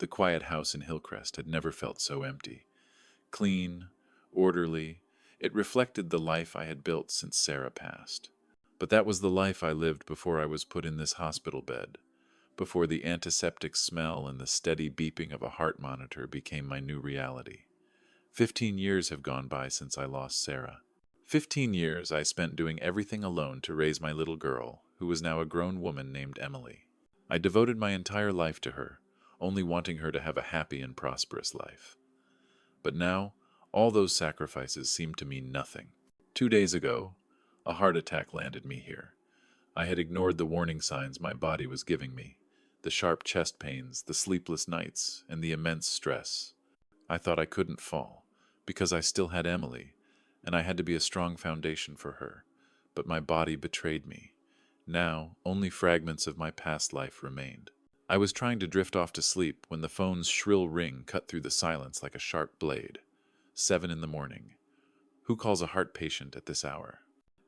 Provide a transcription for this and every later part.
The quiet house in Hillcrest had never felt so empty. Clean, orderly, it reflected the life I had built since Sarah passed. But that was the life I lived before I was put in this hospital bed, before the antiseptic smell and the steady beeping of a heart monitor became my new reality. 15 years have gone by since I lost Sarah. 15 years I spent doing everything alone to raise my little girl, who was now a grown woman named Emily. I devoted my entire life to her, only wanting her to have a happy and prosperous life. But now, all those sacrifices seem to mean nothing. 2 days ago, a heart attack landed me here. I had ignored the warning signs my body was giving me, the sharp chest pains, the sleepless nights, and the immense stress. I thought I couldn't fall, because I still had Emily, and I had to be a strong foundation for her. But my body betrayed me. Now, only fragments of my past life remained. I was trying to drift off to sleep when the phone's shrill ring cut through the silence like a sharp blade. 7 in the morning. Who calls a heart patient at this hour?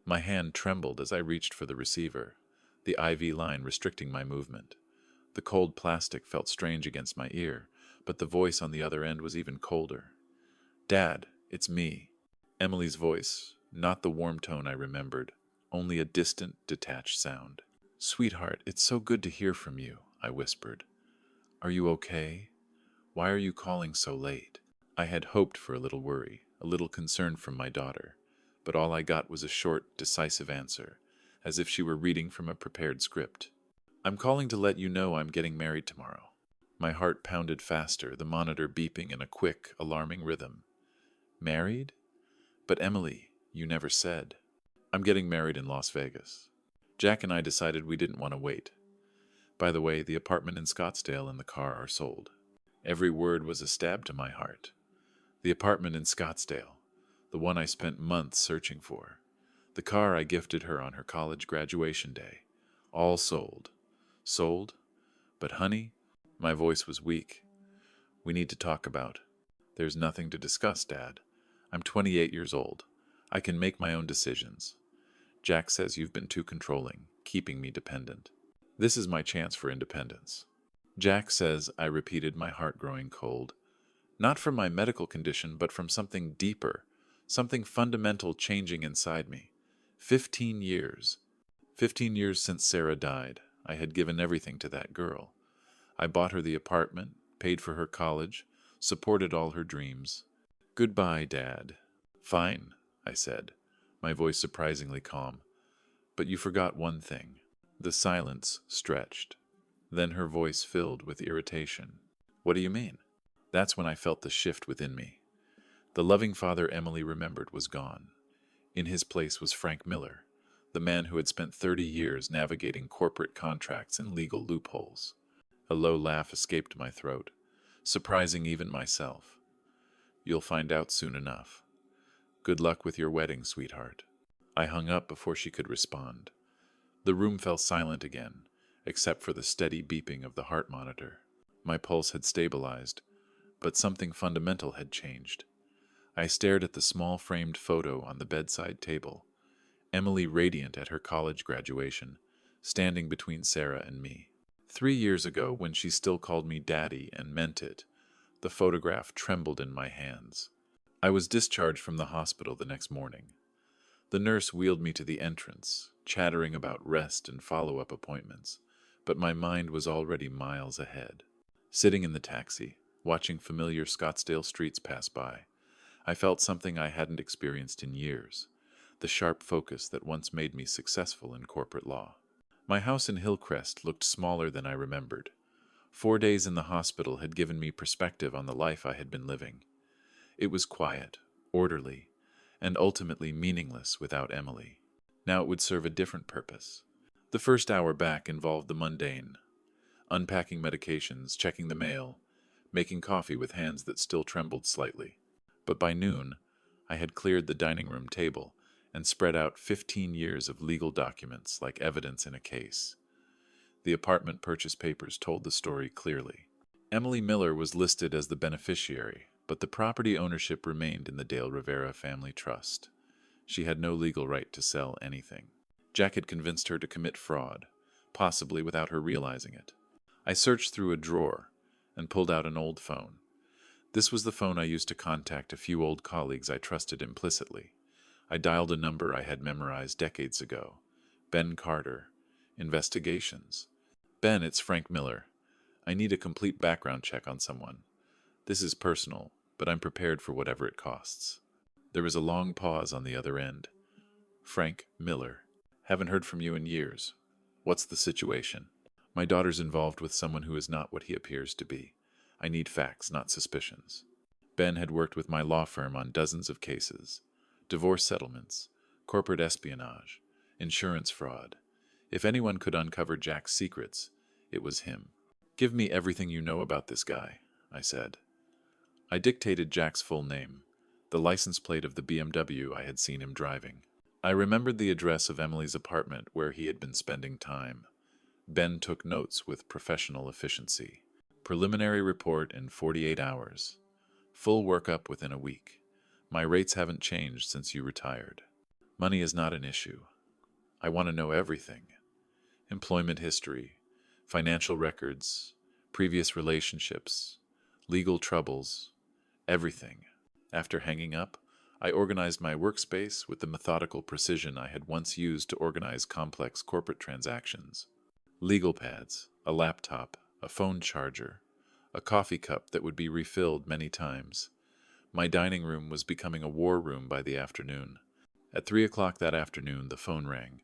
My hand trembled as I reached for the receiver, the IV line restricting my movement. The cold plastic felt strange against my ear, but the voice on the other end was even colder. "Dad, it's me." Emily's voice, not the warm tone I remembered, only a distant, detached sound. "Sweetheart, it's so good to hear from you," I whispered. "Are you okay? Why are you calling so late?" I had hoped for a little worry, a little concern from my daughter, but all I got was a short, decisive answer, as if she were reading from a prepared script. "I'm calling to let you know I'm getting married tomorrow." My heart pounded faster, the monitor beeping in a quick, alarming rhythm. "Married? But Emily, you never said." "I'm getting married in Las Vegas. Jack and I decided we didn't want to wait. By the way, the apartment in Scottsdale and the car are sold." Every word was a stab to my heart. The apartment in Scottsdale, the one I spent months searching for. The car I gifted her on her college graduation day. All sold. Sold? But honey, my voice was weak. "We need to talk about." "There's nothing to discuss, Dad. I'm 28 years old. I can make my own decisions. Jack says you've been too controlling, keeping me dependent. This is my chance for independence." "Jack says," I repeated, my heart growing cold. "Not from my medical condition, but from something deeper, something fundamental changing inside me. 15 years. 15 years since Sarah died. I had given everything to that girl. I bought her the apartment, paid for her college, supported all her dreams. Goodbye, Dad." "Fine," I said, my voice surprisingly calm. "But you forgot one thing." The silence stretched. Then her voice filled with irritation. "What do you mean?" That's when I felt the shift within me. The loving father Emily remembered was gone. In his place was Frank Miller, the man who had spent 30 years navigating corporate contracts and legal loopholes. A low laugh escaped my throat, surprising even myself. "You'll find out soon enough. Good luck with your wedding, sweetheart." I hung up before she could respond. The room fell silent again, except for the steady beeping of the heart monitor. My pulse had stabilized, but something fundamental had changed. I stared at the small framed photo on the bedside table, Emily radiant at her college graduation, standing between Sarah and me. 3 years ago, when she still called me Daddy and meant it, the photograph trembled in my hands. I was discharged from the hospital the next morning. The nurse wheeled me to the entrance, chattering about rest and follow-up appointments, but my mind was already miles ahead. Sitting in the taxi, watching familiar Scottsdale streets pass by, I felt something I hadn't experienced in years, the sharp focus that once made me successful in corporate law. My house in Hillcrest looked smaller than I remembered. 4 days in the hospital had given me perspective on the life I had been living. It was quiet, orderly, and ultimately meaningless without Emily. Now it would serve a different purpose. The first hour back involved the mundane: unpacking medications, checking the mail, making coffee with hands that still trembled slightly. But by noon, I had cleared the dining room table and spread out 15 years of legal documents like evidence in a case. The apartment purchase papers told the story clearly. Emily Miller was listed as the beneficiary, but the property ownership remained in the Dale Rivera Family Trust. She had no legal right to sell anything. Jack had convinced her to commit fraud, possibly without her realizing it. I searched through a drawer, and pulled out an old phone. This was the phone I used to contact a few old colleagues I trusted implicitly. I dialed a number I had memorized decades ago. Ben Carter. Investigations. Ben, it's Frank Miller. I need a complete background check on someone. This is personal, but I'm prepared for whatever it costs. There was a long pause on the other end. Frank Miller. Haven't heard from you in years. What's the situation? My daughter's involved with someone who is not what he appears to be. I need facts, not suspicions. Ben had worked with my law firm on dozens of cases. Divorce settlements, corporate espionage, insurance fraud. If anyone could uncover Jack's secrets, it was him. Give me everything you know about this guy, I said. I dictated Jack's full name, the license plate of the BMW I had seen him driving. I remembered the address of Emily's apartment where he had been spending time. Ben took notes with professional efficiency. Preliminary report in 48 hours. Full workup within a week. My rates haven't changed since you retired. Money is not an issue. I want to know everything. Employment history, financial records, previous relationships, legal troubles, everything. After hanging up, I organized my workspace with the methodical precision I had once used to organize complex corporate transactions. Legal pads, a laptop, a phone charger, a coffee cup that would be refilled many times. My dining room was becoming a war room by the afternoon. At 3 o'clock that afternoon, the phone rang.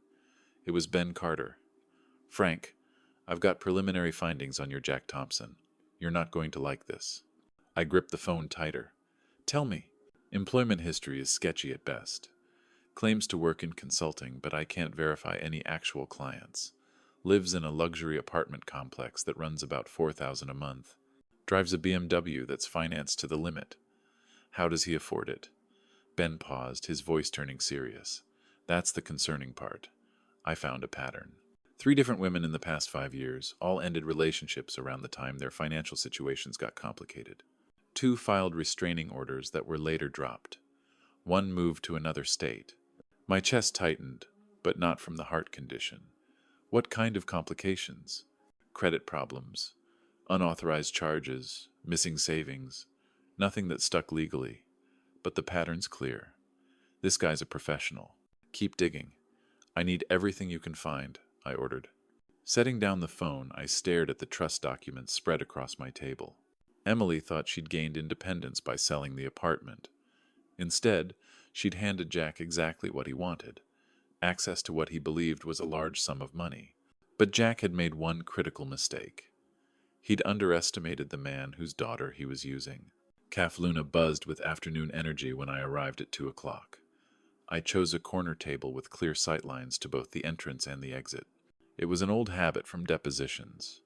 It was Ben Carter. Frank, I've got preliminary findings on your Jack Thompson. You're not going to like this. I gripped the phone tighter. Tell me. Employment history is sketchy at best. Claims to work in consulting, but I can't verify any actual clients. Lives in a luxury apartment complex that runs about $4,000 a month. Drives a BMW that's financed to the limit. How does he afford it? Ben paused, his voice turning serious. That's the concerning part. I found a pattern. 3 different women in the past 5 years, all ended relationships around the time their financial situations got complicated. 2 filed restraining orders that were later dropped. 1 moved to another state. My chest tightened, but not from the heart condition. What kind of complications? Credit problems, unauthorized charges, missing savings. Nothing that stuck legally. But the pattern's clear. This guy's a professional. Keep digging. I need everything you can find, I ordered. Setting down the phone, I stared at the trust documents spread across my table. Emily thought she'd gained independence by selling the apartment. Instead, she'd handed Jack exactly what he wanted, access to what he believed was a large sum of money. But Jack had made one critical mistake. He'd underestimated the man whose daughter he was using. Calf Luna buzzed with afternoon energy when I arrived at 2 o'clock. I chose a corner table with clear sightlines to both the entrance and the exit. It was an old habit from depositions.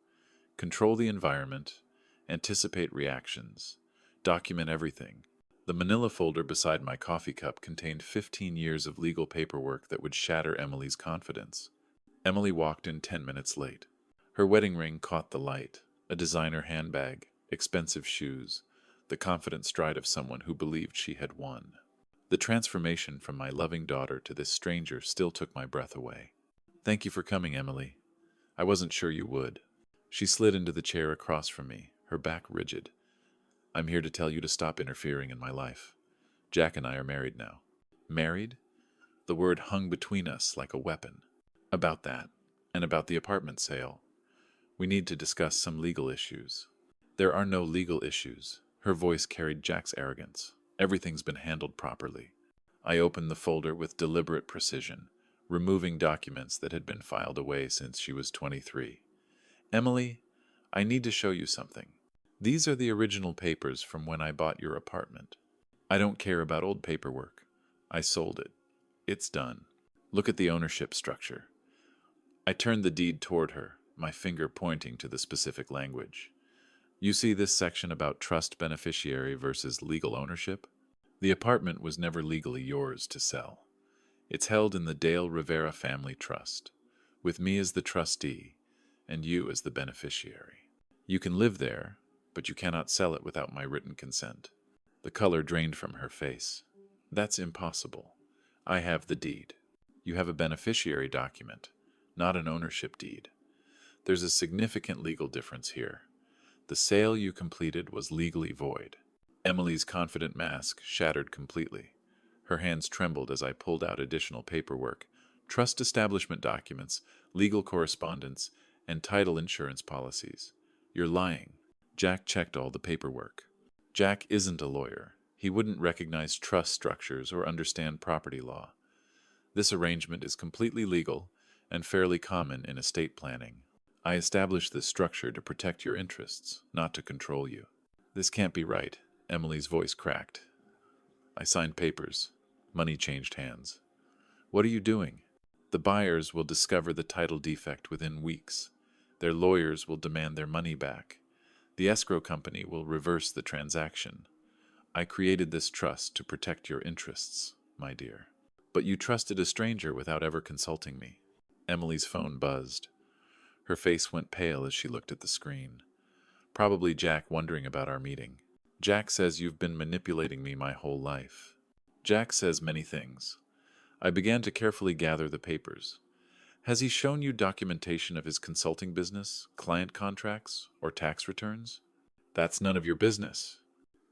Control the environment, anticipate reactions, document everything. The manila folder beside my coffee cup contained 15 years of legal paperwork that would shatter Emily's confidence. Emily walked in 10 minutes late. Her wedding ring caught the light, a designer handbag, expensive shoes, the confident stride of someone who believed she had won. The transformation from my loving daughter to this stranger still took my breath away. Thank you for coming, Emily. I wasn't sure you would. She slid into the chair across from me, her back rigid. I'm here to tell you to stop interfering in my life. Jack and I are married now. Married? The word hung between us like a weapon. About that, and about the apartment sale. We need to discuss some legal issues. There are no legal issues. Her voice carried Jack's arrogance. Everything's been handled properly. I opened the folder with deliberate precision, removing documents that had been filed away since she was 23. Emily, I need to show you something. These are the original papers from when I bought your apartment. I don't care about old paperwork. I sold it. It's done. Look at the ownership structure. I turned the deed toward her, my finger pointing to the specific language. You see this section about trust beneficiary versus legal ownership? The apartment was never legally yours to sell. It's held in the Dale Rivera Family Trust, with me as the trustee and you as the beneficiary. You can live there, but you cannot sell it without my written consent. The color drained from her face. That's impossible. I have the deed. You have a beneficiary document, not an ownership deed. There's a significant legal difference here. The The sale you completed was legally void. Emily's confident mask shattered completely. Her hands trembled as I pulled out additional paperwork, trust establishment documents, legal correspondence, and title insurance policies. You're lying. Jack checked all the paperwork. Jack isn't a lawyer. He wouldn't recognize trust structures or understand property law. This arrangement is completely legal and fairly common in estate planning. I established this structure to protect your interests, not to control you. This can't be right. Emily's voice cracked. I signed papers. Money changed hands. What are you doing? The buyers will discover the title defect within weeks. Their lawyers will demand their money back. The escrow company will reverse the transaction. I created this trust to protect your interests, my dear. But you trusted a stranger without ever consulting me. Emily's phone buzzed. Her face went pale as she looked at the screen. Probably Jack wondering about our meeting. Jack says you've been manipulating me my whole life. Jack says many things. I began to carefully gather the papers. Has he shown you documentation of his consulting business, client contracts, or tax returns? That's none of your business.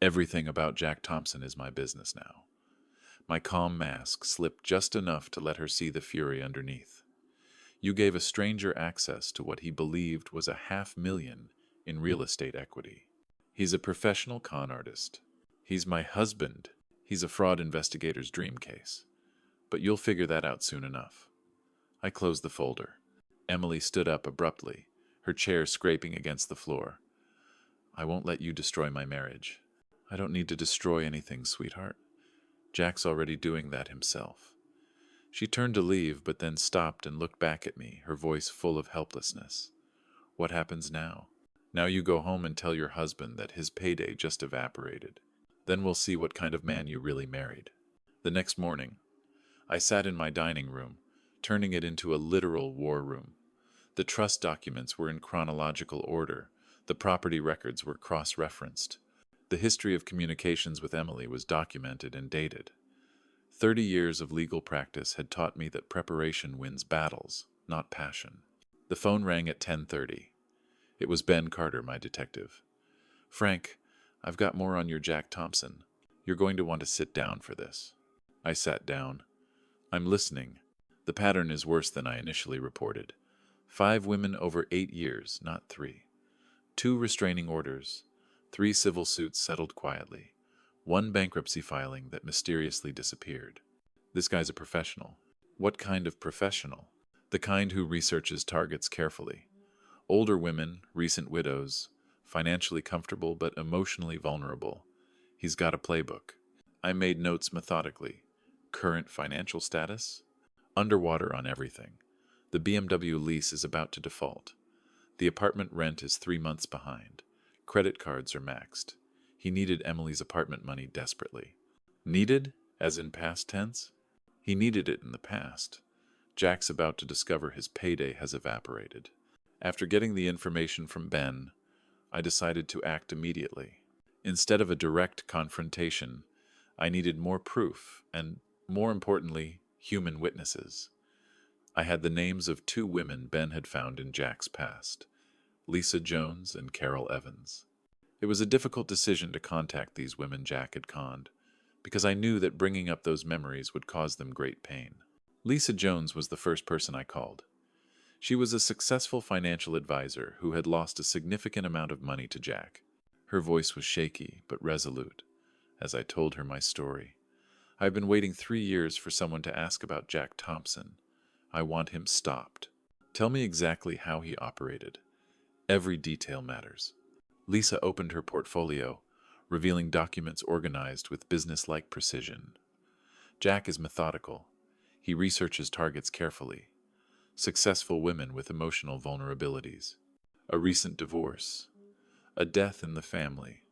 Everything about Jack Thompson is my business now. My calm mask slipped just enough to let her see the fury underneath. You gave a stranger access to what he believed was $500,000 in real estate equity. He's a professional con artist. He's my husband. He's a fraud investigator's dream case. But you'll figure that out soon enough. I closed the folder. Emily stood up abruptly, her chair scraping against the floor. I won't let you destroy my marriage. I don't need to destroy anything, sweetheart. Jack's already doing that himself. She turned to leave, but then stopped and looked back at me, her voice full of helplessness. What happens now? Now you go home and tell your husband that his payday just evaporated. Then we'll see what kind of man you really married. The next morning, I sat in my dining room, turning it into a literal war room. The trust documents were in chronological order. The property records were cross-referenced. The history of communications with Emily was documented and dated. 30 years of legal practice had taught me that preparation wins battles, not passion. The phone rang at 10:30. It was Ben Carter, my detective. Frank, I've got more on your Jack Thompson. You're going to want to sit down for this. I sat down. I'm listening. The pattern is worse than I initially reported. 5 women over 8 years, not 3. 2 restraining orders. 3 civil suits settled quietly. 1 bankruptcy filing that mysteriously disappeared. This guy's a professional. What kind of professional? The kind who researches targets carefully. Older women, recent widows, financially comfortable but emotionally vulnerable. He's got a playbook. I made notes methodically. Current financial status? Underwater on everything. The BMW lease is about to default. The apartment rent is 3 months behind. Credit cards are maxed. He needed Emily's apartment money desperately. Needed, as in past tense? He needed it in the past. Jack's about to discover his payday has evaporated. After getting the information from Ben, I decided to act immediately. Instead of a direct confrontation, I needed more proof and, more importantly, human witnesses. I had the names of 2 women Ben had found in Jack's past, Lisa Jones and Carol Evans. It was a difficult decision to contact these women Jack had conned, because I knew that bringing up those memories would cause them great pain. Lisa Jones was the first person I called. She was a successful financial advisor who had lost a significant amount of money to Jack. Her voice was shaky but resolute as I told her my story. I've been waiting 3 years for someone to ask about Jack Thompson. I want him stopped. Tell me exactly how he operated. Every detail matters. Lisa opened her portfolio, revealing documents organized with business-like precision. Jack is methodical. He researches targets carefully. Successful women with emotional vulnerabilities. A recent divorce. A death in the family.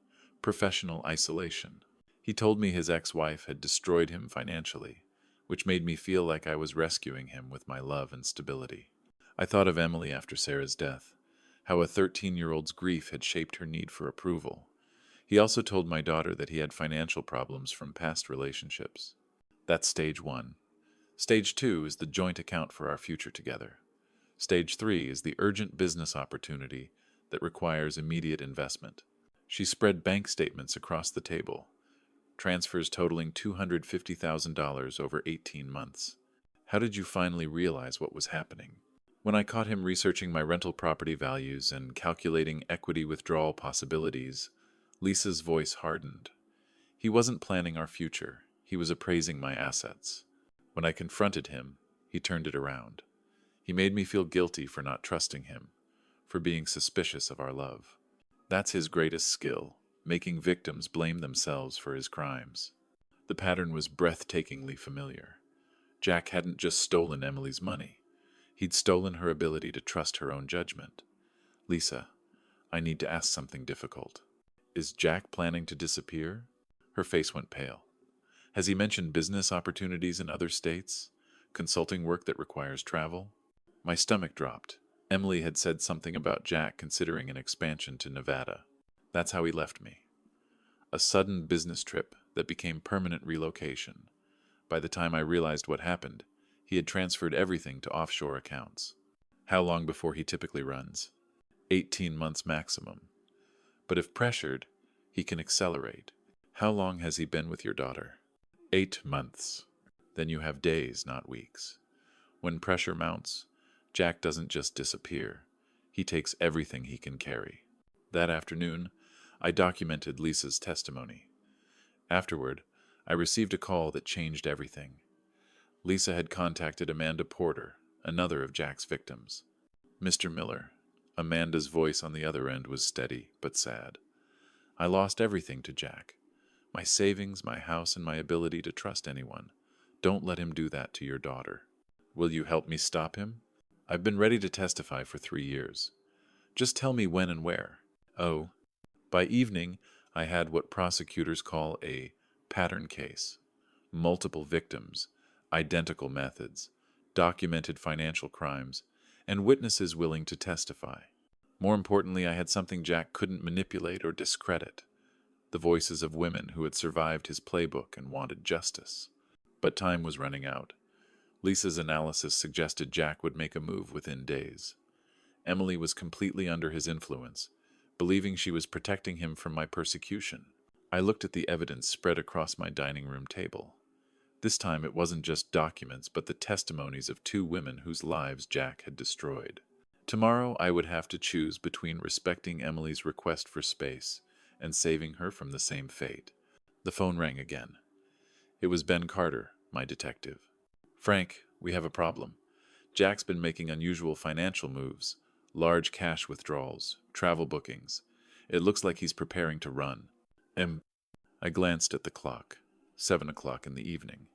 Professional isolation. He told me his ex-wife had destroyed him financially, which made me feel like I was rescuing him with my love and stability. I thought of Emily after Sarah's death, how a 13-year-old's grief had shaped her need for approval. He also told my daughter that he had financial problems from past relationships. That's stage 1. Stage 2 is the joint account for our future together. Stage 3 is the urgent business opportunity that requires immediate investment. She spread bank statements across the table, transfers totaling $250,000 over 18 months. How did you finally realize what was happening? When I caught him researching my rental property values and calculating equity withdrawal possibilities, Lisa's voice hardened. He wasn't planning our future. He was appraising my assets. When I confronted him, he turned it around. He made me feel guilty for not trusting him, for being suspicious of our love. That's his greatest skill, making victims blame themselves for his crimes. The pattern was breathtakingly familiar. Jack hadn't just stolen Emily's money. He'd stolen her ability to trust her own judgment. Lisa, I need to ask something difficult. Is Jack planning to disappear? Her face went pale. Has he mentioned business opportunities in other states? Consulting work that requires travel? My stomach dropped. Emily had said something about Jack considering an expansion to Nevada. That's how he left me. A sudden business trip that became permanent relocation. By the time I realized what happened, he had transferred everything to offshore accounts. How long before he typically runs? 18 months maximum. But if pressured, he can accelerate. How long has he been with your daughter? 8 months. Then you have days, not weeks. When pressure mounts, Jack doesn't just disappear. He takes everything he can carry. That afternoon, I documented Lisa's testimony. Afterward, I received a call that changed everything. Lisa had contacted Amanda Porter, another of Jack's victims. Mr. Miller. Amanda's voice on the other end was steady but sad. I lost everything to Jack. My savings, my house, and my ability to trust anyone. Don't let him do that to your daughter. Will you help me stop him? I've been ready to testify for 3 years. Just tell me when and where. Oh, by evening, I had what prosecutors call a pattern case. Multiple victims, identical methods, documented financial crimes, and witnesses willing to testify. More importantly, I had something Jack couldn't manipulate or discredit. The voices of women who had survived his playbook and wanted justice. But time was running out. Lisa's analysis suggested Jack would make a move within days. Emily was completely under his influence, believing she was protecting him from my persecution. I looked at the evidence spread across my dining room table. This time it wasn't just documents, but the testimonies of 2 women whose lives Jack had destroyed. Tomorrow I would have to choose between respecting Emily's request for space and saving her from the same fate. The phone rang again. It was Ben Carter, my detective. Frank, we have a problem. Jack's been making unusual financial moves, large cash withdrawals, travel bookings. It looks like he's preparing to run. I glanced at the clock. 7 o'clock in the evening.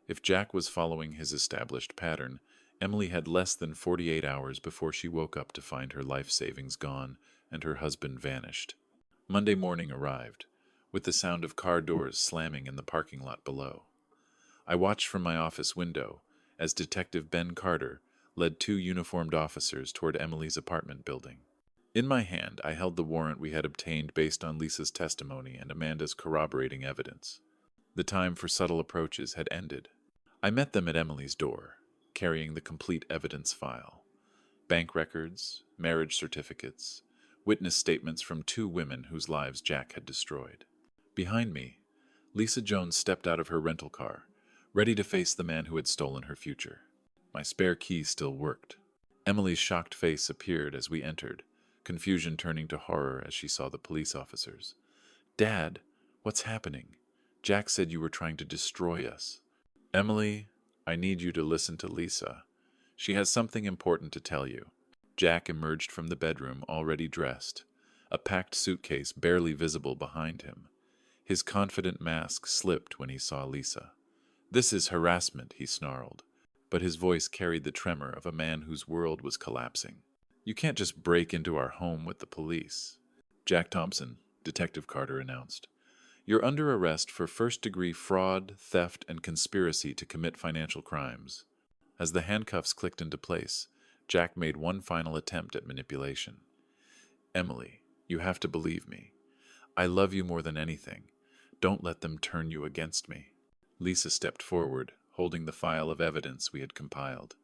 If Jack was following his established pattern, Emily had less than 48 hours before she woke up to find her life savings gone and her husband vanished. Monday morning arrived, with the sound of car doors slamming in the parking lot below. I watched from my office window as Detective Ben Carter led 2 uniformed officers toward Emily's apartment building. In my hand, I held the warrant we had obtained based on Lisa's testimony and Amanda's corroborating evidence. The time for subtle approaches had ended. I met them at Emily's door, carrying the complete evidence file. Bank records, marriage certificates, witness statements from 2 women whose lives Jack had destroyed. Behind me, Lisa Jones stepped out of her rental car, ready to face the man who had stolen her future. My spare key still worked. Emily's shocked face appeared as we entered, confusion turning to horror as she saw the police officers. Dad, what's happening? Jack said you were trying to destroy us. Emily, I need you to listen to Lisa. She has something important to tell you. Jack emerged from the bedroom already dressed, a packed suitcase barely visible behind him. His confident mask slipped when he saw Lisa. This is harassment, he snarled, but his voice carried the tremor of a man whose world was collapsing. You can't just break into our home with the police. Jack Thompson, Detective Carter announced. You're under arrest for first-degree fraud, theft, and conspiracy to commit financial crimes. As the handcuffs clicked into place, Jack made one final attempt at manipulation. Emily, you have to believe me. I love you more than anything. Don't let them turn you against me. Lisa stepped forward, holding the file of evidence we had compiled.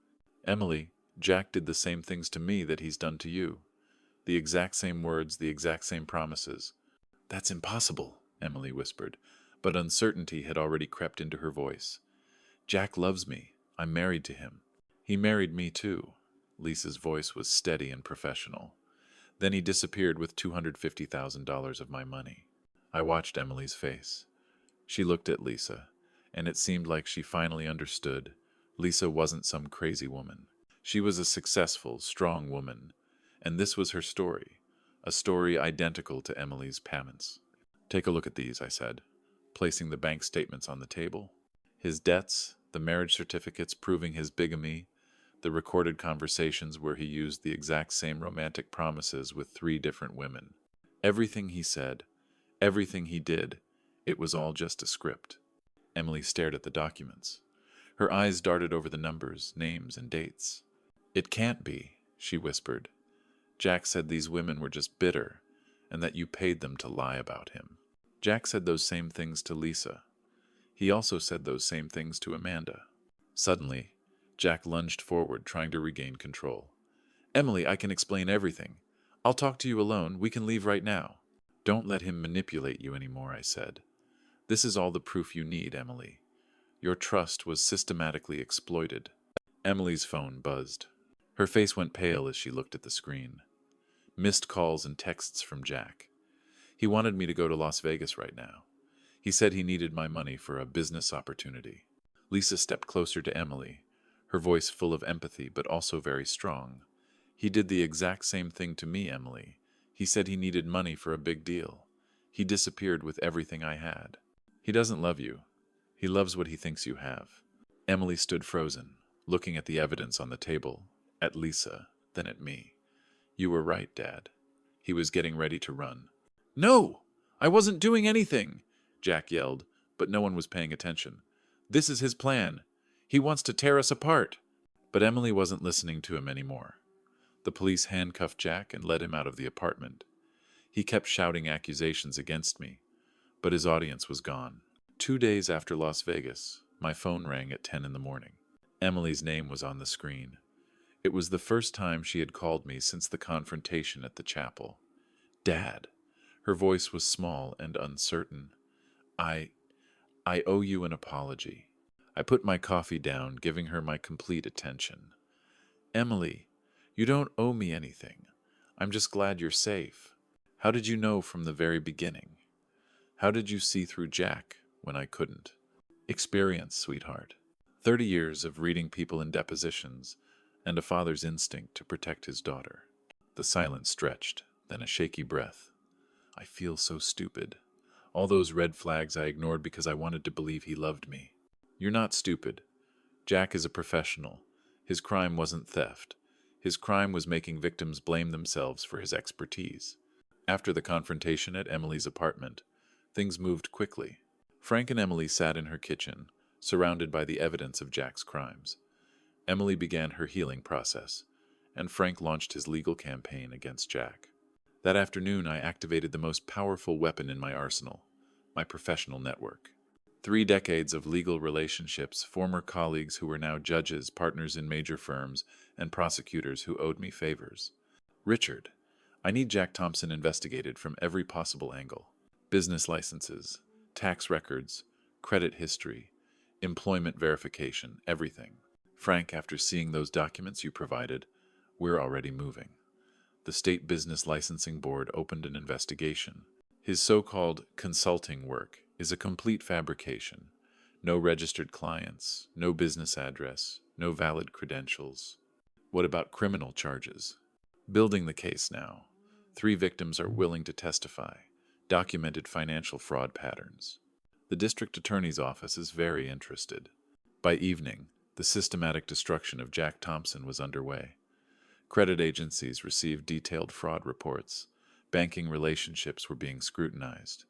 Emily, Jack did the same things to me that he's done to you. The exact same words, the exact same promises. That's impossible, Emily whispered, but uncertainty had already crept into her voice. Jack loves me. I'm married to him. He married me too. Lisa's voice was steady and professional. Then he disappeared with $250,000 of my money. I watched Emily's face. She looked at Lisa, and it seemed like she finally understood. Lisa wasn't some crazy woman. She was a successful, strong woman, and this was her story, a story identical to Emily's payments. Take a look at these, I said, placing the bank statements on the table. His debts, the marriage certificates proving his bigamy, the recorded conversations where he used the exact same romantic promises with 3 different women. Everything he said, everything he did, it was all just a script. Emily stared at the documents. Her eyes darted over the numbers, names, and dates. It can't be, she whispered. Jack said these women were just bitter, and that you paid them to lie about him. Jack said those same things to Lisa. He also said those same things to Amanda. Suddenly, Jack lunged forward, trying to regain control. Emily, I can explain everything. I'll talk to you alone. We can leave right now. Don't let him manipulate you anymore, I said. This is all the proof you need, Emily. Your trust was systematically exploited. Emily's phone buzzed. Her face went pale as she looked at the screen. Missed calls and texts from Jack. He wanted me to go to Las Vegas right now. He said he needed my money for a business opportunity. Lisa stepped closer to Emily, her voice full of empathy but also very strong. He did the exact same thing to me, Emily. He said he needed money for a big deal. He disappeared with everything I had. He doesn't love you. He loves what he thinks you have. Emily stood frozen, looking at the evidence on the table, at Lisa, then at me. You were right, Dad. He was getting ready to run. No! I wasn't doing anything! Jack yelled, but no one was paying attention. This is his plan. He wants to tear us apart. But Emily wasn't listening to him anymore. The police handcuffed Jack and led him out of the apartment. He kept shouting accusations against me, but his audience was gone. 2 days after Las Vegas, my phone rang at 10 in the morning. Emily's name was on the screen. It was the first time she had called me since the confrontation at the chapel. Dad. Her voice was small and uncertain. I owe you an apology. I put my coffee down, giving her my complete attention. Emily, you don't owe me anything. I'm just glad you're safe. How did you know from the very beginning? How did you see through Jack when I couldn't? Experience, sweetheart. 30 years of reading people in depositions and a father's instinct to protect his daughter. The silence stretched, then a shaky breath. I feel so stupid. All those red flags I ignored because I wanted to believe he loved me. You're not stupid. Jack is a professional. His crime wasn't theft. His crime was making victims blame themselves for his expertise. After the confrontation at Emily's apartment, things moved quickly. Frank and Emily sat in her kitchen, surrounded by the evidence of Jack's crimes. Emily began her healing process, and Frank launched his legal campaign against Jack. That afternoon, I activated the most powerful weapon in my arsenal, my professional network. 3 decades of legal relationships, former colleagues who were now judges, partners in major firms, and prosecutors who owed me favors. Richard, I need Jack Thompson investigated from every possible angle. Business licenses, tax records, credit history, employment verification, everything. Frank, after seeing those documents you provided, we're already moving. The State Business Licensing Board opened an investigation. His so-called consulting work is a complete fabrication. No registered clients, no business address, no valid credentials. What about criminal charges? Building the case now. 3 victims are willing to testify. Documented financial fraud patterns. The district attorney's office is very interested. By evening, the systematic destruction of Jack Thompson was underway. Credit agencies received detailed fraud reports. Banking relationships were being scrutinized.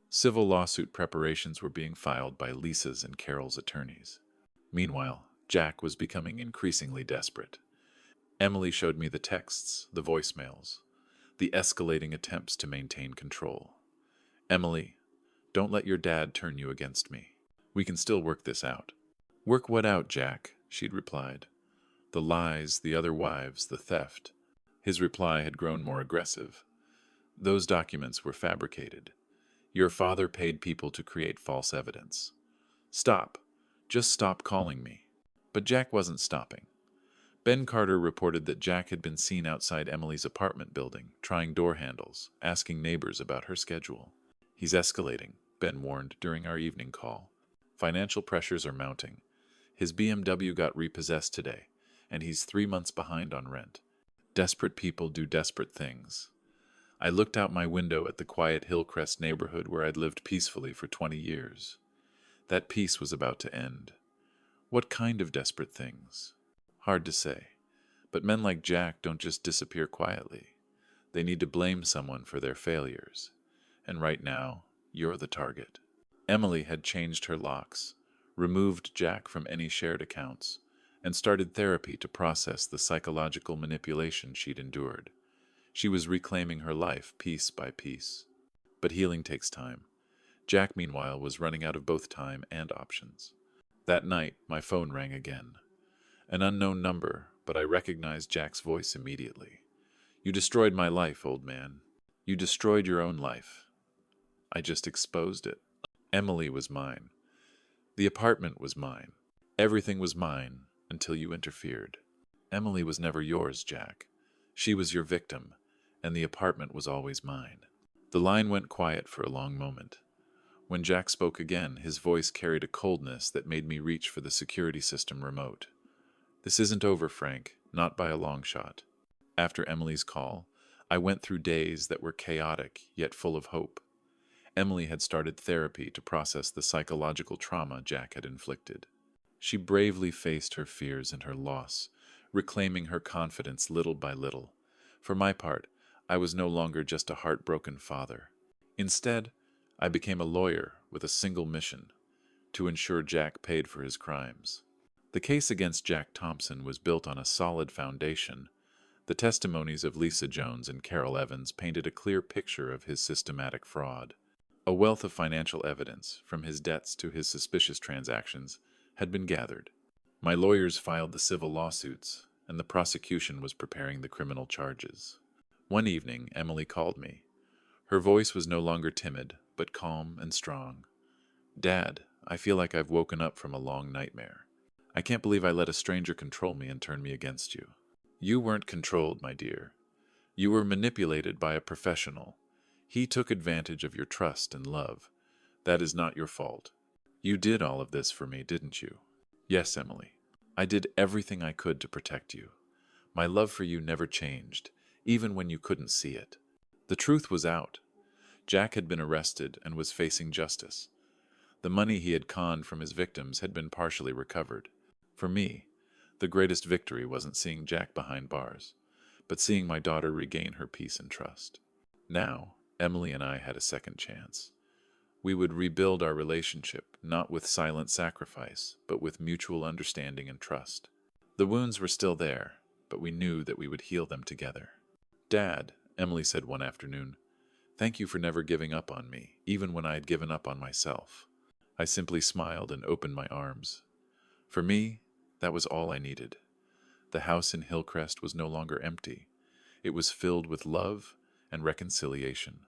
Civil lawsuit preparations were being filed by Lisa's and Carol's attorneys. Meanwhile, Jack was becoming increasingly desperate. Emily showed me the texts, the voicemails, the escalating attempts to maintain control. Emily, don't let your dad turn you against me. We can still work this out. Work what out, Jack? She'd replied. The lies, the other wives, the theft. His reply had grown more aggressive. Those documents were fabricated. Your father paid people to create false evidence. Stop. Just stop calling me. But Jack wasn't stopping. Ben Carter reported that Jack had been seen outside Emily's apartment building, trying door handles, asking neighbors about her schedule. He's escalating, Ben warned during our evening call. Financial pressures are mounting. His BMW got repossessed today, and he's 3 months behind on rent. Desperate people do desperate things. I looked out my window at the quiet Hillcrest neighborhood where I'd lived peacefully for 20 years. That peace was about to end. What kind of desperate things? Hard to say. But men like Jack don't just disappear quietly. They need to blame someone for their failures. And right now, you're the target. Emily had changed her locks, removed Jack from any shared accounts, and started therapy to process the psychological manipulation she'd endured. She was reclaiming her life piece by piece. But healing takes time. Jack, meanwhile, was running out of both time and options. That night, my phone rang again. An unknown number, but I recognized Jack's voice immediately. You destroyed my life, old man. You destroyed your own life. I just exposed it. Emily was mine. The apartment was mine. Everything was mine until you interfered. Emily was never yours, Jack. She was your victim, and the apartment was always mine. The line went quiet for a long moment. When Jack spoke again, his voice carried a coldness that made me reach for the security system remote. This isn't over, Frank, not by a long shot. After Emily's call, I went through days that were chaotic yet full of hope. Emily had started therapy to process the psychological trauma Jack had inflicted. She bravely faced her fears and her loss, reclaiming her confidence little by little. For my part, I was no longer just a heartbroken father. Instead, I became a lawyer with a single mission: to ensure Jack paid for his crimes. The case against Jack Thompson was built on a solid foundation. The testimonies of Lisa Jones and Carol Evans painted a clear picture of his systematic fraud. A wealth of financial evidence, from his debts to his suspicious transactions, had been gathered. My lawyers filed the civil lawsuits, and the prosecution was preparing the criminal charges. One evening, Emily called me. Her voice was no longer timid, but calm and strong. Dad, I feel like I've woken up from a long nightmare. I can't believe I let a stranger control me and turn me against you. You weren't controlled, my dear. You were manipulated by a professional. He took advantage of your trust and love. That is not your fault. You did all of this for me, didn't you? Yes, Emily. I did everything I could to protect you. My love for you never changed, even when you couldn't see it. The truth was out. Jack had been arrested and was facing justice. The money he had conned from his victims had been partially recovered. For me, the greatest victory wasn't seeing Jack behind bars, but seeing my daughter regain her peace and trust. Now, Emily and I had a second chance. We would rebuild our relationship, not with silent sacrifice, but with mutual understanding and trust. The wounds were still there, but we knew that we would heal them together. Dad, Emily said one afternoon, thank you for never giving up on me, even when I had given up on myself. I simply smiled and opened my arms. For me, that was all I needed. The house in Hillcrest was no longer empty. It was filled with love and reconciliation.